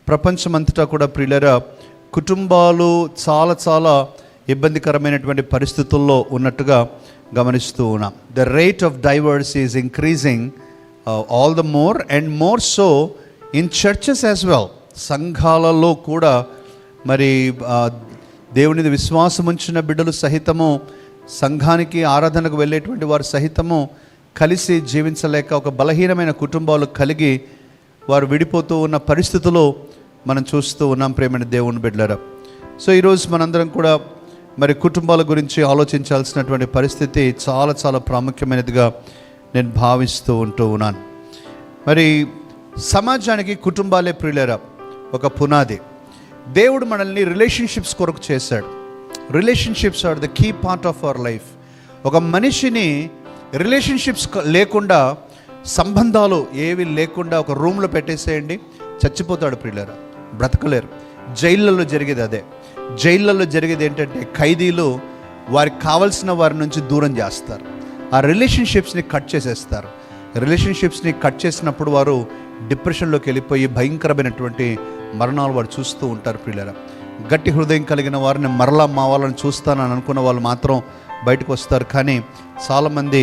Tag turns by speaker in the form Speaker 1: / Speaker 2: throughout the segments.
Speaker 1: ప్రపంచమంతటా కూడా ప్రియులరా కుటుంబాలు చాలా చాలా ఇబ్బందికరమైనటువంటి పరిస్థితుల్లో ఉన్నట్టుగా గమనిస్తూ ఉన్నాం. The rate of divorce is increasing all the more and more so in churches as well. సంఘాలలో కూడా మరి దేవుని విశ్వాసం ఉంచిన బిడ్డలు సహితము, సంఘానికి ఆరాధనకు వెళ్ళేటువంటి వారు సహితము కలిసి జీవించలేక ఒక బలహీనమైన కుటుంబాలు కలిగి వారు విడిపోతూ ఉన్న పరిస్థితుల్లో మనం చూస్తూ ఉన్నాం ప్రేమైన దేవుని బిడ్డలారా. సో ఈరోజు మనందరం కూడా మరి కుటుంబాల గురించి ఆలోచించాల్సినటువంటి పరిస్థితి చాలా చాలా ప్రాముఖ్యమైనదిగా నేను భావిస్తూ ఉన్నాను. మరి సమాజానికి కుటుంబాలే ప్రియులరా ఒక పునాది. దేవుడు మనల్ని రిలేషన్షిప్స్ కొరకు చేశాడు. Relationships are the key part of our life. ఒక మనిషిని రిలేషన్షిప్స్ లేకుండా, సంబంధాలు ఏవి లేకుండా ఒక రూమ్లో పెట్టేసేయండి, చచ్చిపోతాడు ప్రియులరా, బ్రతకలేరు. జైళ్ళల్లో జరిగేది అదే. జైళ్ళల్లో జరిగేది ఏంటంటే ఖైదీలు వారికి కావలసిన వారి నుంచి దూరం చేస్తారు, ఆ రిలేషన్షిప్స్ని కట్ చేసేస్తారు. రిలేషన్షిప్స్ని కట్ చేసినప్పుడు వారు డిప్రెషన్లోకి వెళ్ళిపోయి భయంకరమైనటువంటి మరణాలు వారు చూస్తూ ఉంటారు ప్రియులరా. గట్టి హృదయం కలిగిన వారిని మరలా మా వాళ్ళని చూస్తానని అనుకున్న వాళ్ళు మాత్రం బయటకు వస్తారు, కానీ చాలామంది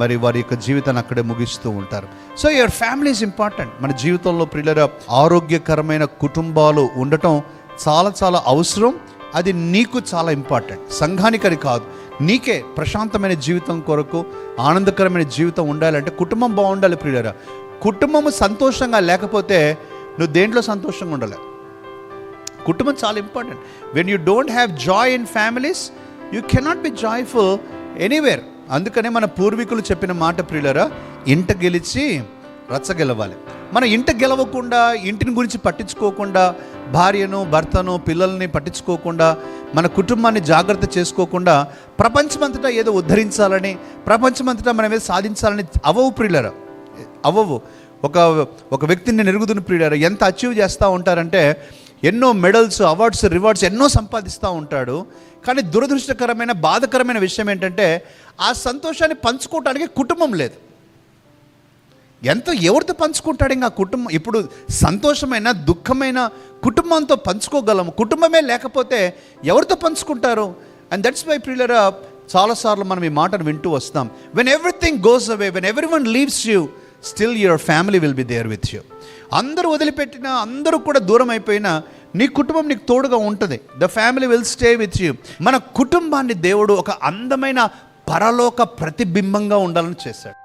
Speaker 1: మరి వారి యొక్క జీవితాన్ని అక్కడే ముగిస్తూ ఉంటారు. So your family is important. మన జీవితంలో ప్రియులరా ఆరోగ్యకరమైన కుటుంబాలు ఉండటం చాలా చాలా అవసరం. అది నీకు చాలా ఇంపార్టెంట్, సంఘానికని కాదు, నీకే ప్రశాంతమైన జీవితం కొరకు, ఆనందకరమైన జీవితం ఉండాలంటే కుటుంబం బాగుండాలి ప్రియులరా. కుటుంబం సంతోషంగా లేకపోతే నువ్వు దేంట్లో సంతోషంగా ఉండలే. కుటుంబం చాలా important. When you don't have Joy in families you cannot be joyful anywhere. అందుకనే మన పూర్వీకులు చెప్పిన మాట ప్రియులరా, ఇంట గెలిచి రచ్చ గెలవాలి. మన ఇంట గెలవకుండా, ఇంటిని గురించి పట్టించుకోకుండా, భార్యను భర్తను పిల్లల్ని పట్టించుకోకుండా, మన కుటుంబాన్ని జాగ్రత్త చేసుకోకుండా ప్రపంచమంతటా ఏదో ఉద్ధరించాలని, ప్రపంచమంతటా మనం ఏదో సాధించాలని అవ్వవు ప్రియులరా, అవ్వవు. ఒక వ్యక్తిని నెరుగుతున్న ప్రియులరా ఎంత అచీవ్ చేస్తూ ఉంటారంటే ఎన్నో మెడల్స్, అవార్డ్స్, రివార్డ్స్ ఎన్నో సంపాదిస్తూ ఉంటాడు. కానీ దురదృష్టకరమైన, బాధకరమైన విషయం ఏంటంటే ఆ సంతోషాన్ని పంచుకోవటానికి కుటుంబం లేదు. ఎవరితో పంచుకుంటాడు ఇంకా కుటుంబం? ఇప్పుడు సంతోషమైన, దుఃఖమైన కుటుంబంతో పంచుకోగలము. కుటుంబమే లేకపోతే ఎవరితో పంచుకుంటారు? అండ్ దట్స్ వై ప్రియులరా చాలాసార్లు మనం ఈ మాటను వింటూ వస్తాం. When everything goes away, when everyone leaves you, still your family will be there with you. అందరూ వదిలిపెట్టినా, అందరూ కూడా దూరం అయిపోయినా నీ కుటుంబం నీకు తోడుగా ఉంటుంది. The family will stay with you. మన కుటుంబాన్ని దేవుడు ఒక అందమైన పరలోక ప్రతిబింబంగా ఉండాలని చేశాడు.